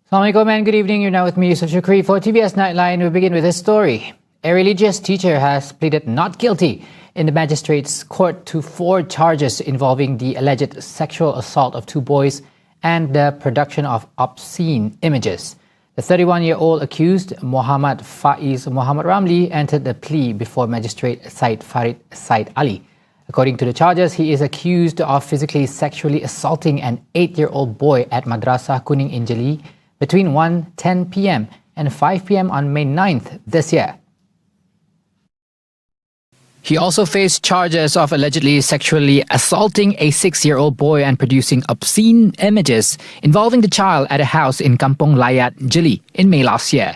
Assalamualaikum and good evening. You're now with me, Yusuf Shukri, for TVS Nightline. We begin with this story. A religious teacher has pleaded not guilty in the magistrate's court to 4 charges involving the alleged sexual assault of 2 boys and the production of obscene images. The 31-year-old accused, Muhammad Faiz Muhammad Ramli, entered the plea before Magistrate Said Farid Said Ali. According to the charges, he is accused of physically sexually assaulting an 8-year-old boy at Madrasah Kuning Injili between 1:10 p.m. and 5 p.m. on May 9th this year. He also faced charges of allegedly sexually assaulting a 6-year-old boy and producing obscene images involving the child at a house in Kampong Layat, Jeli in May last year.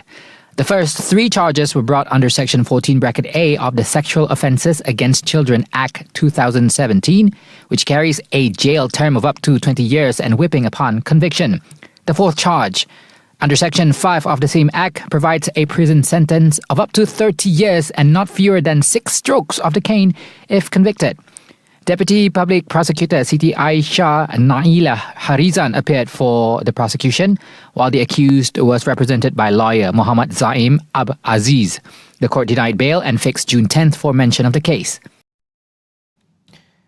The first 3 charges were brought under Section 14 Bracket A of the Sexual Offences Against Children Act 2017, which carries a jail term of up to 20 years and whipping upon conviction. The 4th charge, under Section 5 of the same Act, provides a prison sentence of up to 30 years and not fewer than 6 strokes of the cane if convicted. Deputy Public Prosecutor Siti Aisha Naila Harizan appeared for the prosecution, while the accused was represented by lawyer Muhammad Zaim Ab Aziz. The court denied bail and fixed June 10th for mention of the case.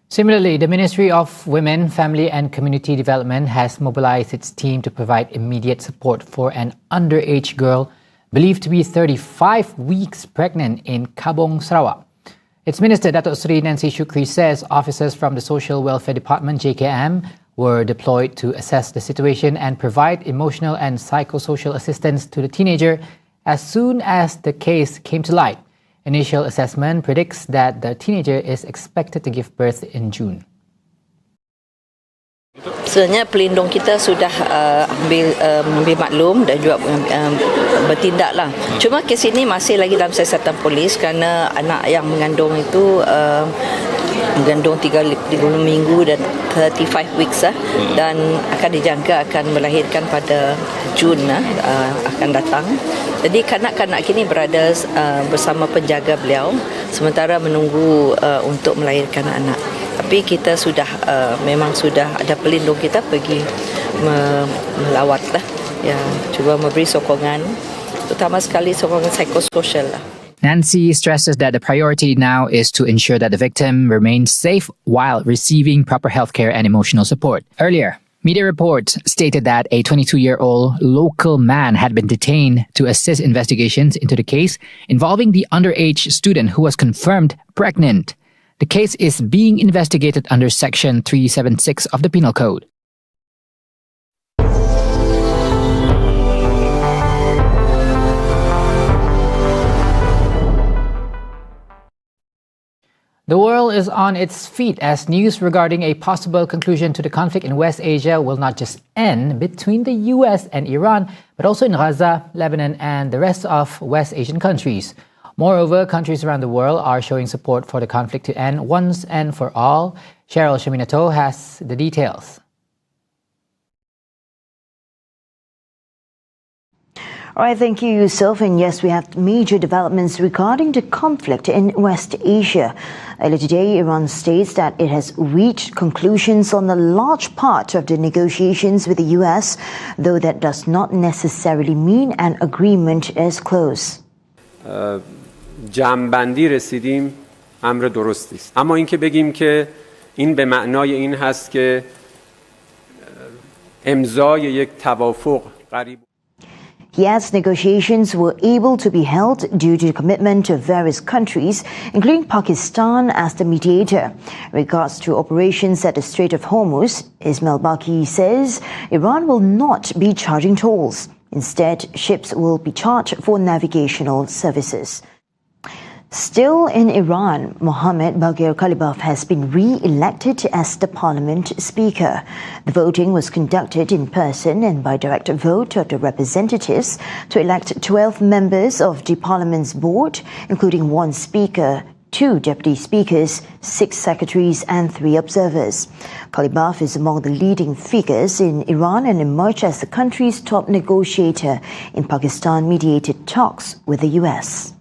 Similarly, the Ministry of Women, Family and Community Development has mobilized its team to provide immediate support for an underage girl believed to be 35 weeks pregnant in Kabong, Sarawak. Its Minister, Datuk Seri Nancy Shukri, says officers from the Social Welfare Department, JKM, were deployed to assess the situation and provide emotional and psychosocial assistance to the teenager as soon as the case came to light. Initial assessment predicts that the teenager is expected to give birth in June. Sebenarnya pelindung kita sudah ambil maklum dan juga bertindaklah. Cuma kes ini masih lagi dalam siasatan polis kerana anak yang mengandung itu mengandung 30 minggu dan 35 weeks dan akan dijangka akan melahirkan pada Jun akan datang. Jadi kanak-kanak kini berada bersama penjaga beliau sementara menunggu untuk melahirkan anak. Tapi kita sudah memang sudah ada pelindung kita pergi melawatlah, ya, cuba memberi sokongan, terutama sekali sokongan psikososial lah. Nancy stresses that the priority now is to ensure that the victim remains safe while receiving proper healthcare and emotional support. Earlier, media reports stated that a 22-year-old local man had been detained to assist investigations into the case involving the underage student who was confirmed pregnant. The case is being investigated under Section 376 of the Penal Code. The world is on its feet as news regarding a possible conclusion to the conflict in West Asia will not just end between the US and Iran, but also in Gaza, Lebanon, and the rest of West Asian countries. Moreover, countries around the world are showing support for the conflict to end once and for all. Cheryl Shaminato has the details. All right, thank you, Yusuf. And yes, we have major developments regarding the conflict in West Asia. Earlier today, Iran states that it has reached conclusions on a large part of the negotiations with the US, though that does not necessarily mean an agreement is close. جمع‌بندی رسیدیم امر درستی است، اما اینکه بگیم که این به معنای این هست که امضای یک توافق قریب. Yes, negotiations were able to be held due to the commitment of various countries, including Pakistan as the mediator. In regards to operations at the Strait of Hormuz, Ismail Baqi says Iran will not be charging tolls. Instead, ships will be charged for navigational services. Still in Iran, Mohammad Bagher Kalibaf has been re-elected as the parliament speaker. The voting was conducted in person and by direct vote of the representatives to elect 12 members of the parliament's board, including 1 speaker, 2 deputy speakers, 6 secretaries and 3 observers. Kalibaf is among the leading figures in Iran and emerged as the country's top negotiator in Pakistan-mediated talks with the US.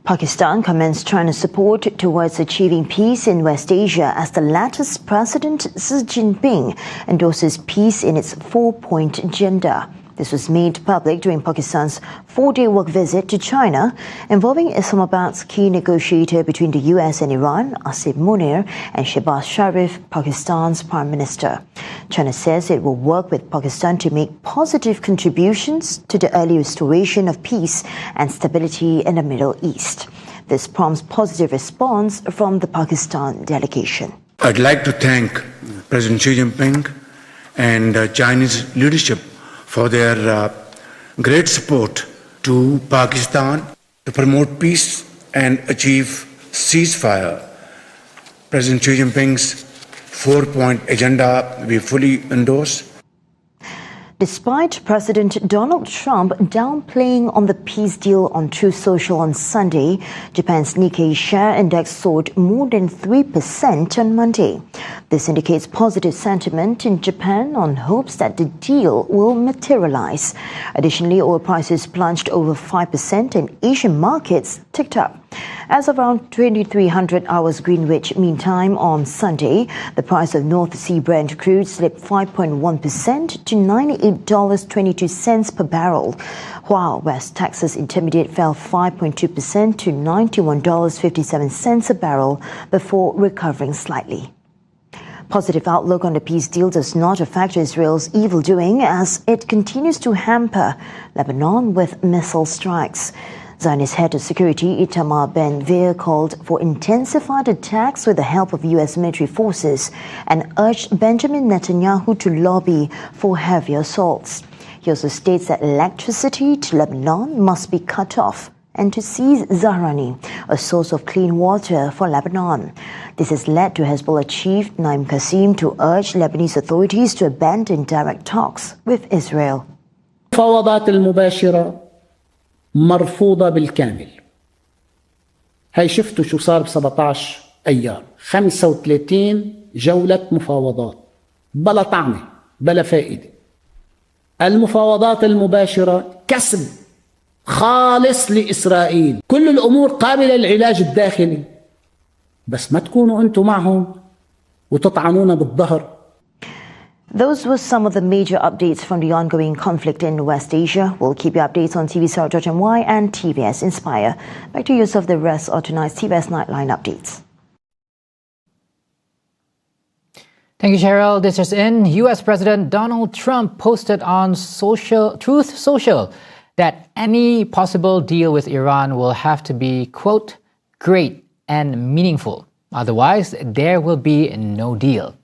Pakistan commends China's support towards achieving peace in West Asia as the latter's President Xi Jinping endorses peace in its 4-point agenda. This was made public during Pakistan's 4-day work visit to China, involving Islamabad's key negotiator between the US and Iran, Asif Munir, and Shehbaz Sharif, Pakistan's Prime Minister. China says it will work with Pakistan to make positive contributions to the early restoration of peace and stability in the Middle East. This prompts positive response from the Pakistan delegation. I'd like to thank President Xi Jinping and Chinese leadership for their great support to Pakistan to promote peace and achieve ceasefire. President Xi Jinping's 4-point agenda we fully endorse. Despite President Donald Trump downplaying on the peace deal on Truth Social on Sunday, Japan's Nikkei share index soared more than 3% on Monday. This indicates positive sentiment in Japan on hopes that the deal will materialize. Additionally, oil prices plunged over 5% and Asian markets ticked up. As of around 2300 hours Greenwich Mean Time on Sunday, the price of North Sea Brent crude slipped 5.1% to $98.22 per barrel, while West Texas Intermediate fell 5.2% to $91.57 a barrel before recovering slightly. Positive outlook on the peace deal does not affect Israel's evildoing as it continues to hamper Lebanon with missile strikes. Zionist head of security Itamar Ben-Gvir called for intensified attacks with the help of U.S. military forces and urged Benjamin Netanyahu to lobby for heavier assaults. He also states that electricity to Lebanon must be cut off and to seize Zahrani, a source of clean water for Lebanon. This has led to Hezbollah chief Naim Qassem to urge Lebanese authorities to abandon direct talks with Israel. المفاوضات المباشرة مرفوضة بالكامل. هاي شفتوا شو صار ب17 أيار 35 جولة مفاوضات بلا طعمة بلا فائدة. المفاوضات المباشرة كسب خالص لإسرائيل. كل الأمور قابلة للعلاج الداخلي بس ما تكونوا أنتم معهم وتطعنونا بالظهر. Those were some of the major updates from the ongoing conflict in West Asia. We'll keep you updates on TVS.my and TVS Inspire. Back to yourself the rest of tonight's TVS Nightline updates. Thank you, Cheryl. This is in. U.S. President Donald Trump posted on Truth Social that any possible deal with Iran will have to be, quote, great and meaningful. Otherwise, there will be no deal.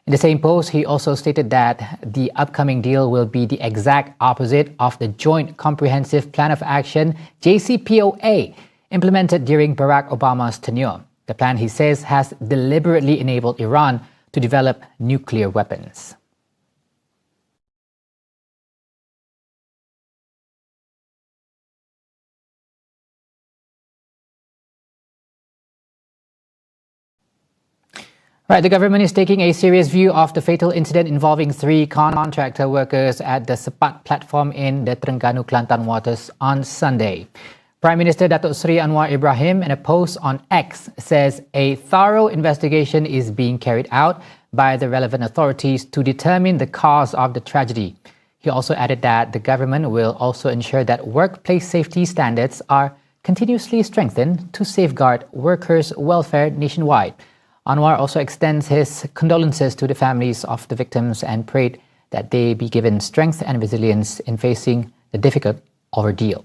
In the same post, he also stated that the upcoming deal will be the exact opposite of the Joint Comprehensive Plan of Action, JCPOA, implemented during Barack Obama's tenure. The plan, he says, has deliberately enabled Iran to develop nuclear weapons. Right, the government is taking a serious view of the fatal incident involving 3 contractor workers at the Sepat platform in the Terengganu, Kelantan waters on Sunday. Prime Minister Datuk Seri Anwar Ibrahim, in a post on X, says a thorough investigation is being carried out by the relevant authorities to determine the cause of the tragedy. He also added that the government will also ensure that workplace safety standards are continuously strengthened to safeguard workers' welfare nationwide. Anwar also extends his condolences to the families of the victims and prayed that they be given strength and resilience in facing the difficult ordeal.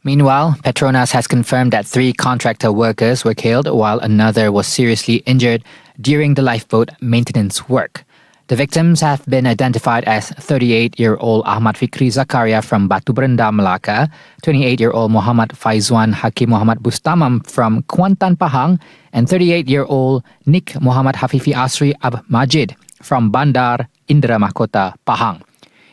Meanwhile, Petronas has confirmed that 3 contractor workers were killed while another was seriously injured during the lifeboat maintenance work. The victims have been identified as 38-year-old Ahmad Fikri Zakaria from Batu Berenda, Melaka, 28-year-old Muhammad Faizwan Hakim Muhammad Bustamam from Kuantan, Pahang, and 38-year-old Nik Muhammad Hafifi Asri Ab Majid from Bandar Indra Mahkota, Pahang.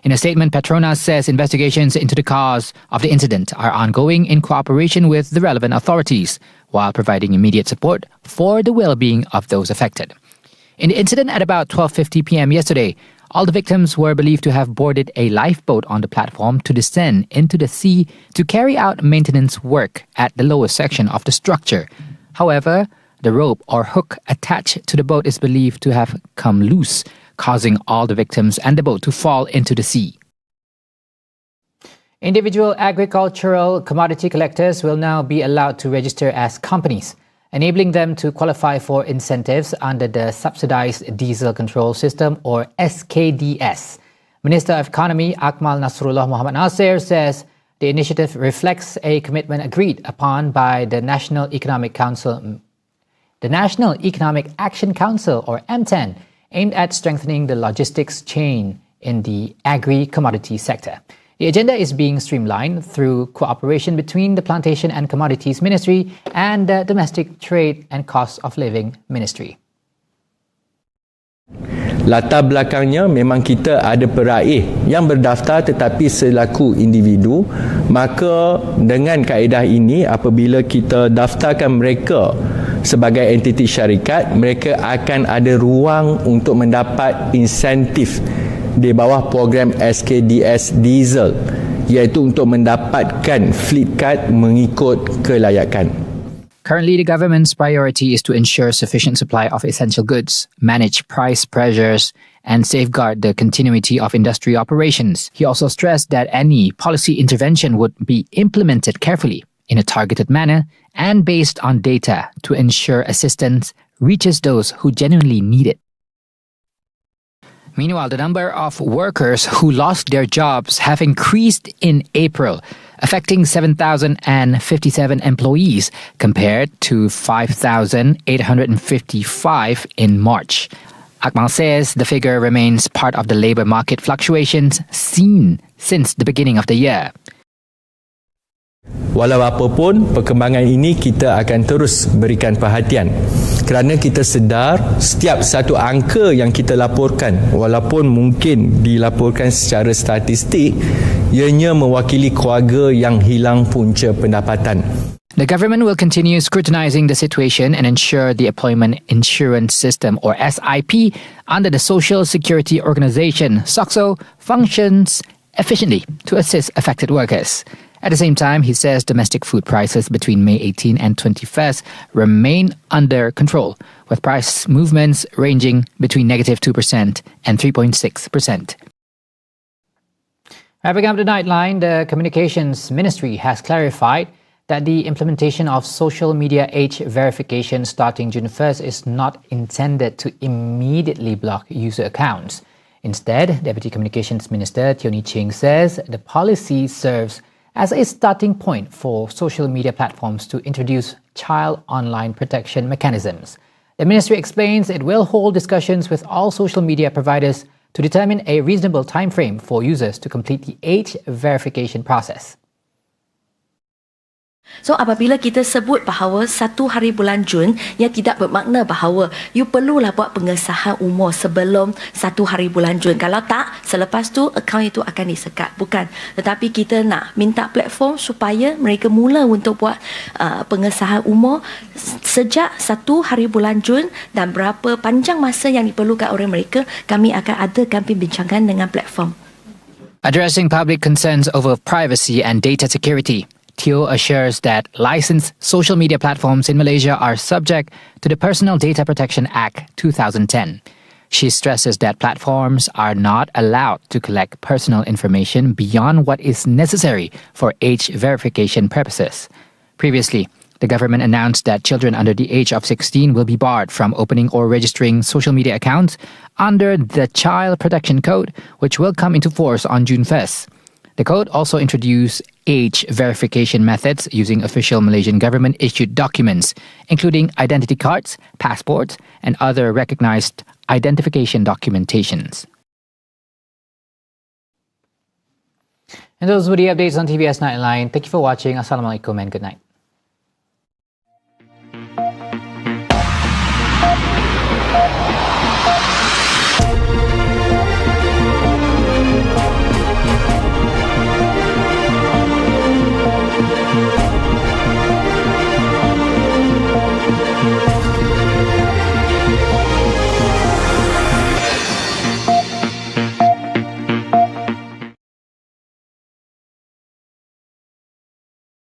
In a statement, Petronas says investigations into the cause of the incident are ongoing in cooperation with the relevant authorities, while providing immediate support for the well-being of those affected. In the incident at about 12:50 p.m. yesterday, all the victims were believed to have boarded a lifeboat on the platform to descend into the sea to carry out maintenance work at the lowest section of the structure. However, the rope or hook attached to the boat is believed to have come loose, causing all the victims and the boat to fall into the sea. Individual agricultural commodity collectors will now be allowed to register as companies, enabling them to qualify for incentives under the Subsidized Diesel Control System or SKDS. Minister of Economy Akmal Nasrullah Muhammad Nasir says the initiative reflects a commitment agreed upon by the National Economic Action Council or M10, aimed at strengthening the logistics chain in the agri-commodity sector. The agenda is being streamlined through cooperation between the Plantation and Commodities Ministry and the Domestic Trade and Cost of Living Ministry. Latar belakangnya memang kita ada peraih yang berdaftar tetapi selaku individu, maka dengan kaedah ini apabila kita daftarkan mereka sebagai entiti syarikat, mereka akan ada ruang untuk mendapat insentif di bawah program SKDS Diesel, iaitu untuk mendapatkan fleet card mengikut kelayakan. Currently, the government's priority is to ensure sufficient supply of essential goods, manage price pressures, and safeguard the continuity of industry operations. He also stressed that any policy intervention would be implemented carefully, in a targeted manner, and based on data to ensure assistance reaches those who genuinely need it. Meanwhile, the number of workers who lost their jobs have increased in April, affecting 7,057 employees compared to 5,855 in March. Akmal says the figure remains part of the labour market fluctuations seen since the beginning of the year. Walau apapun, perkembangan ini kita akan terus berikan perhatian kerana kita sedar setiap satu angka yang kita laporkan, walaupun mungkin dilaporkan secara statistik, ianya mewakili keluarga yang hilang punca pendapatan. The government will continue scrutinizing the situation and ensure the Employment Insurance System or SIP under the Social Security Organisation SOCSO functions efficiently to assist affected workers. At the same time, he says domestic food prices between May 18 and 21st remain under control, with price movements ranging between -2% and 3.6%. Wrapping up the Nightline, the Communications Ministry has clarified that the implementation of social media age verification starting June 1st is not intended to immediately block user accounts. Instead, Deputy Communications Minister Tioni Ching says the policy serves as a starting point for social media platforms to introduce child online protection mechanisms. The ministry explains it will hold discussions with all social media providers to determine a reasonable timeframe for users to complete the age verification process. So apabila kita sebut bahawa 1 hari bulan Jun, ia tidak bermakna bahawa you perlulah buat pengesahan umur sebelum 1 hari bulan Jun. Kalau tak, selepas tu akaun itu akan disekat. Bukan. Tetapi kita nak minta platform supaya mereka mula untuk buat pengesahan umur sejak 1 hari bulan Jun, dan berapa panjang masa yang diperlukan oleh mereka, kami akan adakan perbincangan dengan platform. Addressing public concerns over privacy and data security, Teo assures that licensed social media platforms in Malaysia are subject to the Personal Data Protection Act 2010. She stresses that platforms are not allowed to collect personal information beyond what is necessary for age verification purposes. Previously, the government announced that children under the age of 16 will be barred from opening or registering social media accounts under the Child Protection Code, which will come into force on June 1st. The code also introduced age verification methods using official Malaysian government-issued documents, including identity cards, passports, and other recognized identification documentations. And those were the updates on TVS Nightline. Thank you for watching. Assalamualaikum and good night.